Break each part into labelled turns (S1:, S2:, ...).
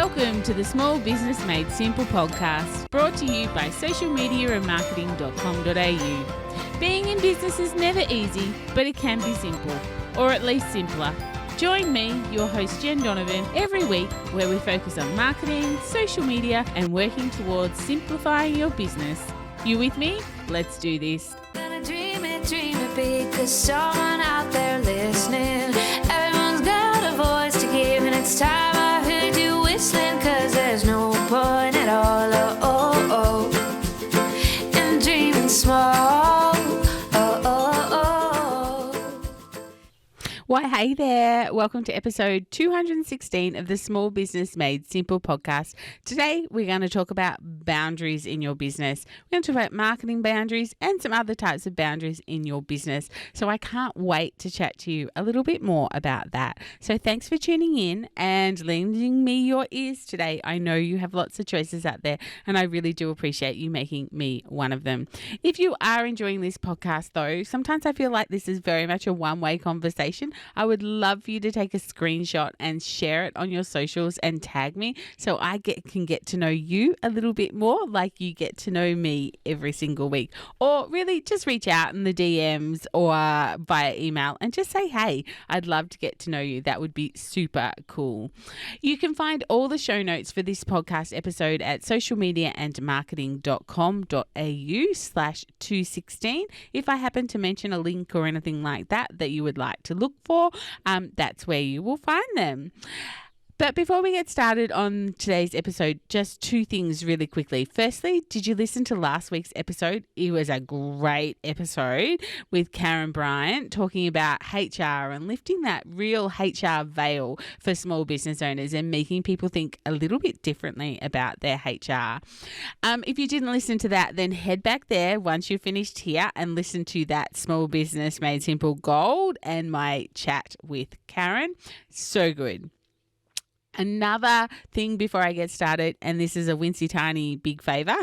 S1: Welcome to the Small Business Made Simple podcast, brought to you by socialmediaandmarketing.com.au. Being in business is never easy, but it can be simple, or at least simpler. Join me, your host Jen Donovan, every week where we focus on marketing, social media, and working towards simplifying your business. You with me? Let's do this.
S2: Gonna dream it big, 'cause someone out there listening. Everyone's got a voice to give, and it's time I heard you whistling, 'cause there's no point at all, in dreaming small.
S1: Why, hey there. Welcome to episode 216 of the Small Business Made Simple podcast. Today, we're going to talk about boundaries in your business. We're going to talk about marketing boundaries and some other types of boundaries in your business. So I can't wait to chat to you a little bit more about that. So thanks for tuning in and lending me your ears today. I know you have lots of choices out there, and I really do appreciate you making me one of them. If you are enjoying this podcast, though, sometimes I feel like this is very much a one-way conversation. I would love for you to take a screenshot and share it on your socials and tag me so I can get to know you a little bit more like you get to know me every single week. Or really just reach out in the DMs or via email and just say, hey, I'd love to get to know you. That would be super cool. You can find all the show notes for this podcast episode at socialmediaandmarketing.com.au/216. If I happen to mention a link or anything like that you would like to look for, that's where you will find them. But before we get started on today's episode, just two things really quickly. Firstly, did you listen to last week's episode? It was a great episode with Karen Bryant talking about HR and lifting that real HR veil for small business owners and making people think a little bit differently about their HR. If you didn't listen to that, then head back there once you're finished here and listen to that Small Business Made Simple Gold and my chat with Karen. So good. Another thing before I get started, and this is a wincy tiny big favour,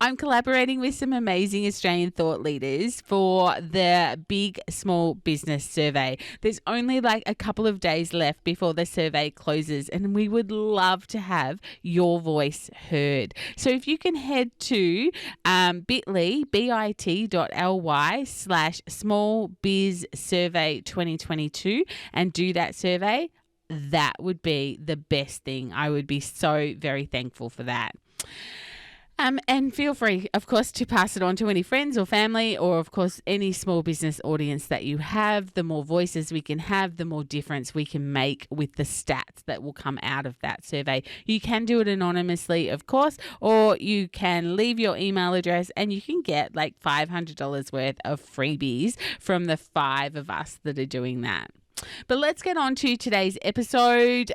S1: I'm collaborating with some amazing Australian thought leaders for the Big Small Business Survey. There's only like a couple of days left before the survey closes, and we would love to have your voice heard. So if you can head to bit.ly/smallbizsurvey2022 and do that survey, that would be the best thing. I would be so very thankful for that. And feel free, of course, to pass it on to any friends or family or, of course, any small business audience that you have. The more voices we can have, the more difference we can make with the stats that will come out of that survey. You can do it anonymously, of course, or you can leave your email address and you can get like $500 worth of freebies from the 5 of us that are doing that. But let's get on to today's episode.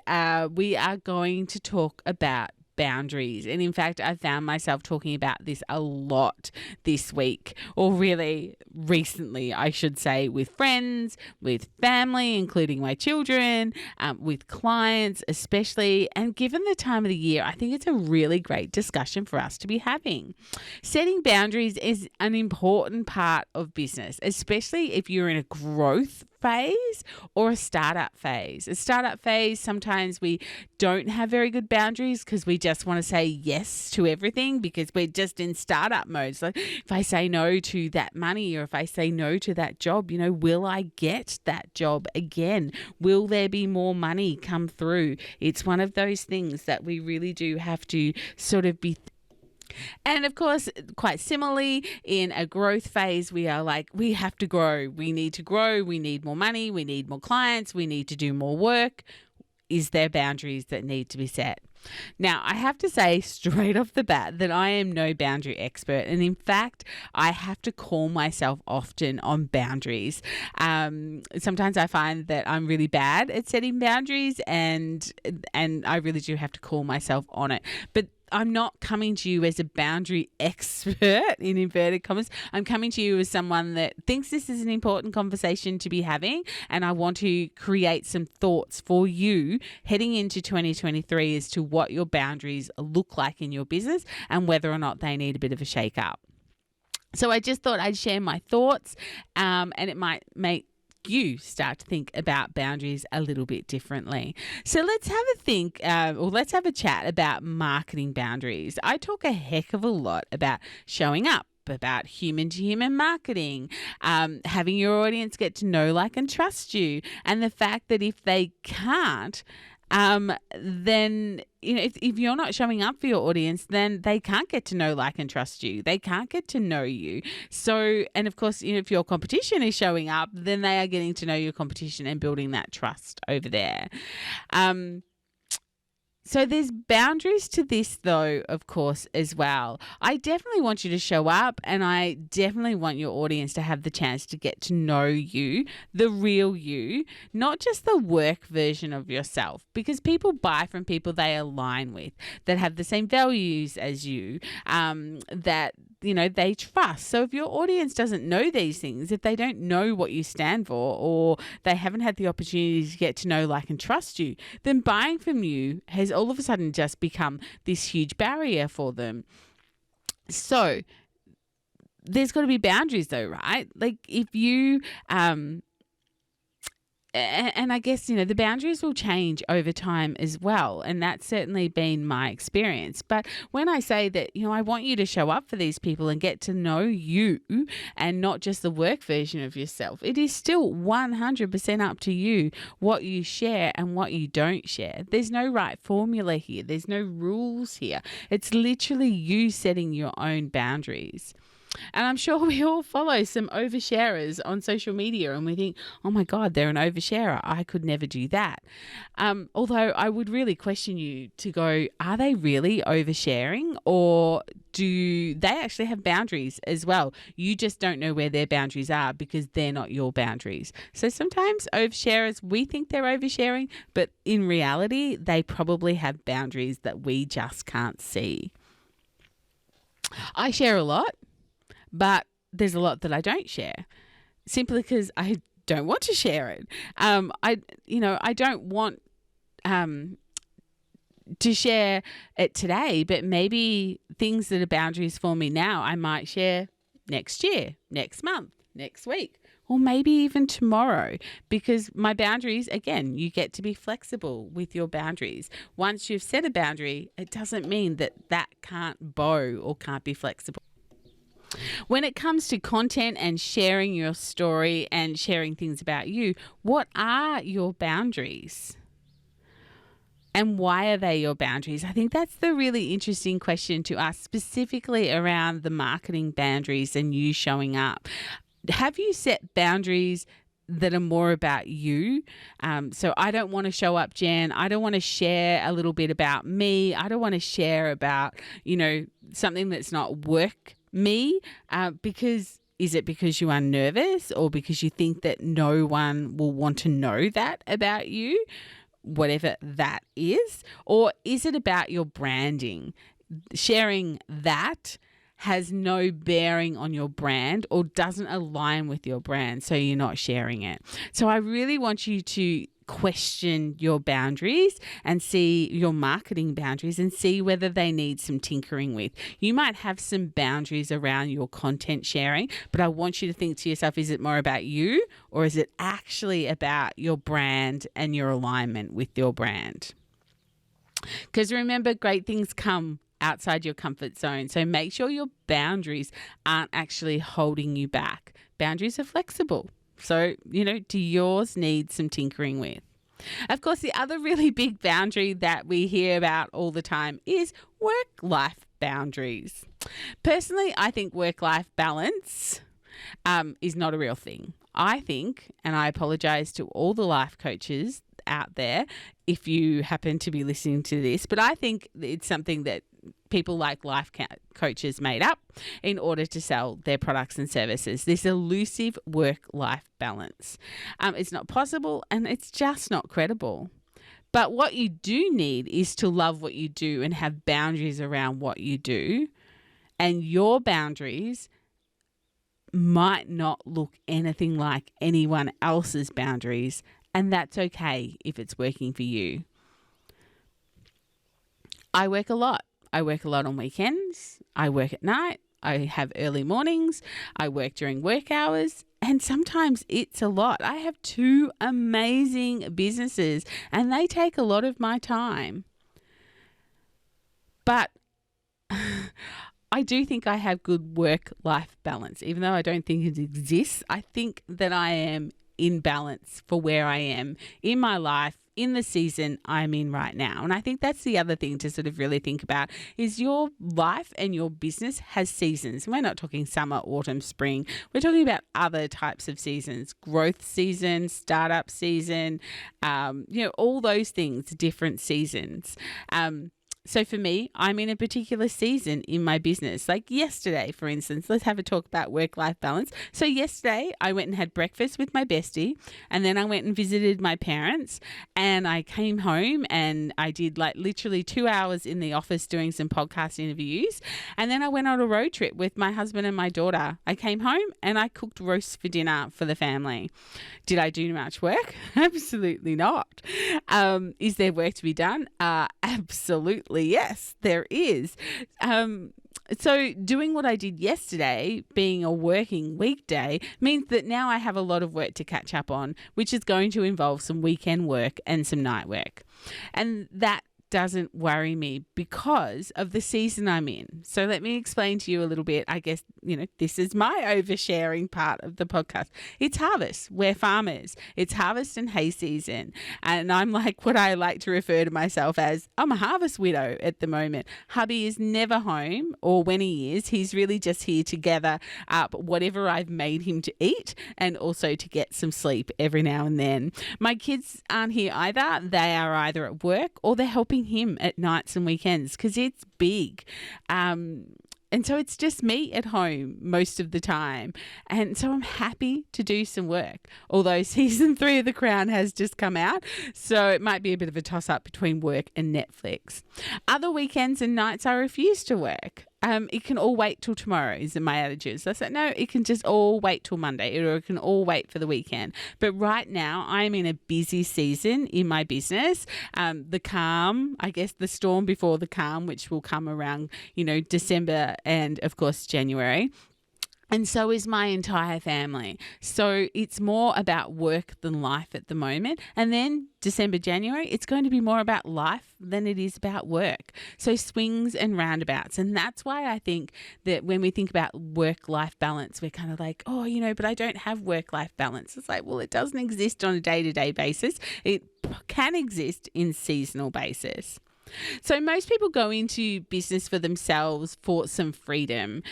S1: We are going to talk about boundaries. And in fact, I found myself talking about this a lot this week, or really recently, I should say, with friends, with family, including my children, with clients especially. And given the time of the year, I think it's a really great discussion for us to be having. Setting boundaries is an important part of business, especially if you're in a growth phase or a startup phase. A startup phase, sometimes we don't have very good boundaries because we just want to say yes to everything because we're just in startup mode. So if I say no to that money or if I say no to that job, will I get that job again? Will there be more money come through? It's one of those things that we really do have to sort of be. And of course, quite similarly, in a growth phase, we are like, we have to grow. We need to grow. We need more money. We need more clients. We need to do more work. Is there boundaries that need to be set? Now, I have to say straight off the bat that I am no boundary expert. And in fact, I have to call myself often on boundaries. Sometimes I find that I'm really bad at setting boundaries and I really do have to call myself on it. But I'm not coming to you as a boundary expert in inverted commas. I'm coming to you as someone that thinks this is an important conversation to be having, and I want to create some thoughts for you heading into 2023 as to what your boundaries look like in your business and whether or not they need a bit of a shake up. So I just thought I'd share my thoughts, and it might make you start to think about boundaries a little bit differently. So let's have a think, or let's have a chat about marketing boundaries. I talk a heck of a lot about showing up, about human-to-human marketing, having your audience get to know, like, and trust you, and the fact that if they can't, then, if you're not showing up for your audience, then they can't get to know, like, and trust you. They can't get to know you. So, and of course, if your competition is showing up, then they are getting to know your competition and building that trust over there. So there's boundaries to this, though, of course, as well. I definitely want you to show up, and I definitely want your audience to have the chance to get to know you, the real you, not just the work version of yourself, because people buy from people they align with, that have the same values as you, that they trust. So if your audience doesn't know these things, if they don't know what you stand for, or they haven't had the opportunity to get to know, like, and trust you, then buying from you has all of a sudden just become this huge barrier for them. So there's got to be boundaries, though, right? Like, if you and I guess, the boundaries will change over time as well. And that's certainly been my experience. But when I say that, I want you to show up for these people and get to know you and not just the work version of yourself, it is still 100% up to you what you share and what you don't share. There's no right formula here. There's no rules here. It's literally you setting your own boundaries. And I'm sure we all follow some oversharers on social media and we think, oh my God, they're an oversharer. I could never do that. Although I would really question you to go, are they really oversharing, or do they actually have boundaries as well? You just don't know where their boundaries are because they're not your boundaries. So sometimes oversharers, we think they're oversharing, but in reality, they probably have boundaries that we just can't see. I share a lot, but there's a lot that I don't share, simply because I don't want to share it. I don't want to share it today, but maybe things that are boundaries for me now, I might share next year, next month, next week, or maybe even tomorrow, because my boundaries, again, you get to be flexible with your boundaries. Once you've set a boundary, it doesn't mean that can't bow or can't be flexible. When it comes to content and sharing your story and sharing things about you, what are your boundaries? And why are they your boundaries? I think that's the really interesting question to ask, specifically around the marketing boundaries and you showing up. Have you set boundaries that are more about you? So I don't want to show up, Jan. I don't want to share a little bit about me. I don't want to share about, something that's not work me, because is it because you are nervous, or because you think that no one will want to know that about you, whatever that is? Or is it about your branding? Sharing that has no bearing on your brand or doesn't align with your brand, so you're not sharing it. So I really want you to question your boundaries and see your marketing boundaries and see whether they need some tinkering with. You might have some boundaries around your content sharing, but I want you to think to yourself, is it more about you, or is it actually about your brand and your alignment with your brand? Because remember, great things come outside your comfort zone. So make sure your boundaries aren't actually holding you back. Boundaries are flexible. So, do yours need some tinkering with? Of course, the other really big boundary that we hear about all the time is work-life boundaries. Personally, I think work-life balance is not a real thing. I think, and I apologize to all the life coaches out there if you happen to be listening to this, but I think it's something that people like life coaches made up in order to sell their products and services. This elusive work-life balance. It's not possible, and it's just not credible. But what you do need is to love what you do and have boundaries around what you do. And your boundaries might not look anything like anyone else's boundaries, and that's okay if it's working for you. I work a lot. I work a lot on weekends. I work at night. I have early mornings. I work during work hours. And sometimes it's a lot. I have 2 amazing businesses and they take a lot of my time. But I do think I have good work-life balance. Even though I don't think it exists, I think that I am in balance for where I am in my life, in the season I'm in right now. And I think that's the other thing to sort of really think about is your life and your business has seasons. We're not talking summer, autumn, spring. We're talking about other types of seasons, growth season, startup season, all those things, different seasons. So for me, I'm in a particular season in my business. Like yesterday, for instance, let's have a talk about work-life balance. So yesterday, I went and had breakfast with my bestie, and then I went and visited my parents, and I came home and I did like literally 2 hours in the office doing some podcast interviews, and then I went on a road trip with my husband and my daughter. I came home and I cooked roast for dinner for the family. Did I do much work? Absolutely not. Is there work to be done? Absolutely. Yes, there is. So doing what I did yesterday, being a working weekday, means that now I have a lot of work to catch up on, which is going to involve some weekend work and some night work. And that doesn't worry me because of the season I'm in. So let me explain to you a little bit. I guess, this is my oversharing part of the podcast. It's harvest. We're farmers. It's harvest and hay season. And I'm like what I like to refer to myself as, I'm a harvest widow at the moment. Hubby is never home, or when he is, he's really just here to gather up whatever I've made him to eat and also to get some sleep every now and then. My kids aren't here either. They are either at work or they're helping him at nights and weekends because it's big. And so it's just me at home most of the time. And so I'm happy to do some work, although season 3 of The Crown has just come out. So it might be a bit of a toss up between work and Netflix. Other weekends and nights I refuse to work. It can all wait till tomorrow is my attitude. So I said, no, it can just all wait till Monday, or it can all wait for the weekend. But right now I'm in a busy season in my business. The calm, I guess the storm before the calm, which will come around, December and of course January. And so is my entire family. So it's more about work than life at the moment. And then December, January, it's going to be more about life than it is about work. So swings and roundabouts. And that's why I think that when we think about work-life balance, we're kind of like, but I don't have work-life balance. It's like, well, it doesn't exist on a day-to-day basis. It can exist in seasonal basis. So most people go into business for themselves for some freedom,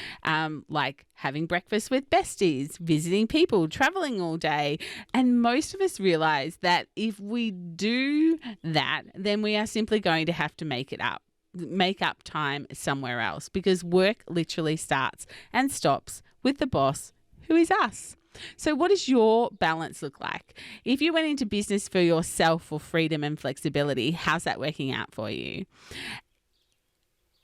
S1: like having breakfast with besties, visiting people, traveling all day. And most of us realize that if we do that, then we are simply going to have to make up time somewhere else, because work literally starts and stops with the boss, who is us. So what does your balance look like? If you went into business for yourself for freedom and flexibility, how's that working out for you?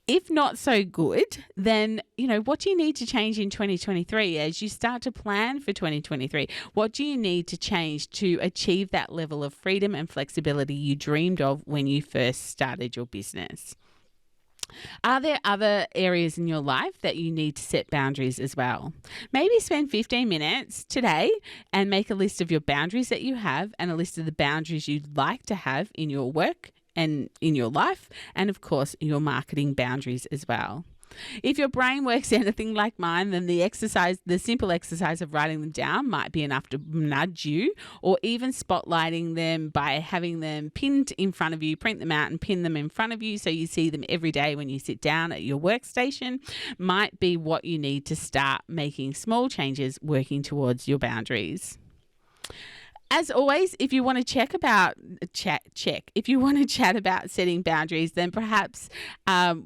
S1: If not so good, then, what do you need to change in 2023 as you start to plan for 2023? What do you need to change to achieve that level of freedom and flexibility you dreamed of when you first started your business? Are there other areas in your life that you need to set boundaries as well? Maybe spend 15 minutes today and make a list of your boundaries that you have and a list of the boundaries you'd like to have in your work and in your life, and of course, your marketing boundaries as well. If your brain works anything like mine, then the simple exercise of writing them down might be enough to nudge you, or even spotlighting them by having them pinned in front of you, print them out and pin them in front of you so you see them every day when you sit down at your workstation might be what you need to start making small changes working towards your boundaries. As always, if you want to chat about setting boundaries, then perhaps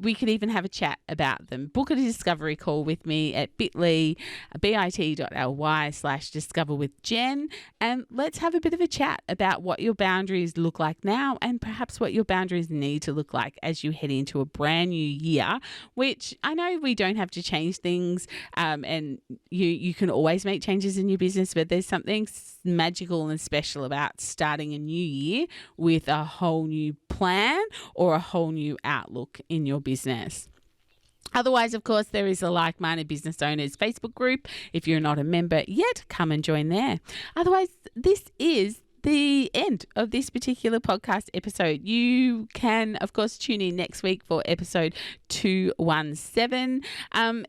S1: we could even have a chat about them. Book a discovery call with me at bit.ly/discoverwithjen, and let's have a bit of a chat about what your boundaries look like now, and perhaps what your boundaries need to look like as you head into a brand new year, which I know we don't have to change things, and you can always make changes in your business, but there's something magical and special about starting a new year with a whole new plan or a whole new outlook in your business. Otherwise, of course, there is a Like-Minded Business Owners Facebook group. If you're not a member yet, come and join there. Otherwise, this is the end of this particular podcast episode. You can, of course, tune in next week for episode 217.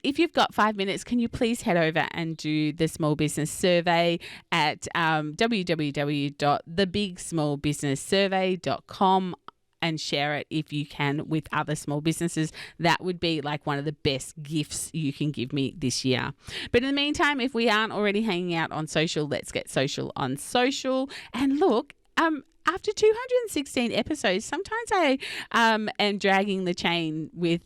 S1: If you've got 5 minutes, can you please head over and do the small business survey at www.thebigsmallbusinesssurvey.com and share it if you can with other small businesses. That would be like one of the best gifts you can give me this year. But in the meantime, if we aren't already hanging out on social, let's get social on social. And look, after 216 episodes, sometimes I am dragging the chain with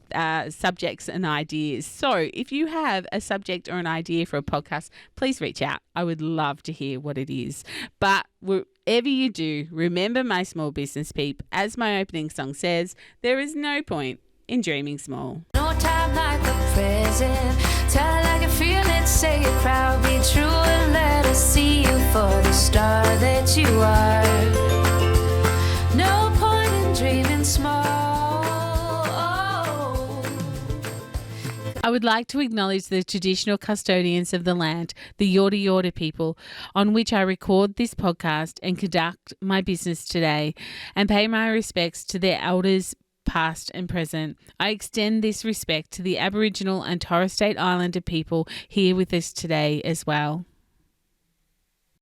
S1: subjects and ideas. So if you have a subject or an idea for a podcast, please reach out. I would love to hear what it is. But whatever you do, remember, my small business peep, as my opening song says, there is no point in dreaming small.
S2: No time like the present. Tell it like you feel it, say it proud, be true, and let us see you for the star that you are. No point in dreaming small.
S1: I would like to acknowledge the traditional custodians of the land, the Yorta Yorta people, on which I record this podcast and conduct my business today, and pay my respects to their elders, past and present. I extend this respect to the Aboriginal and Torres Strait Islander people here with us today as well.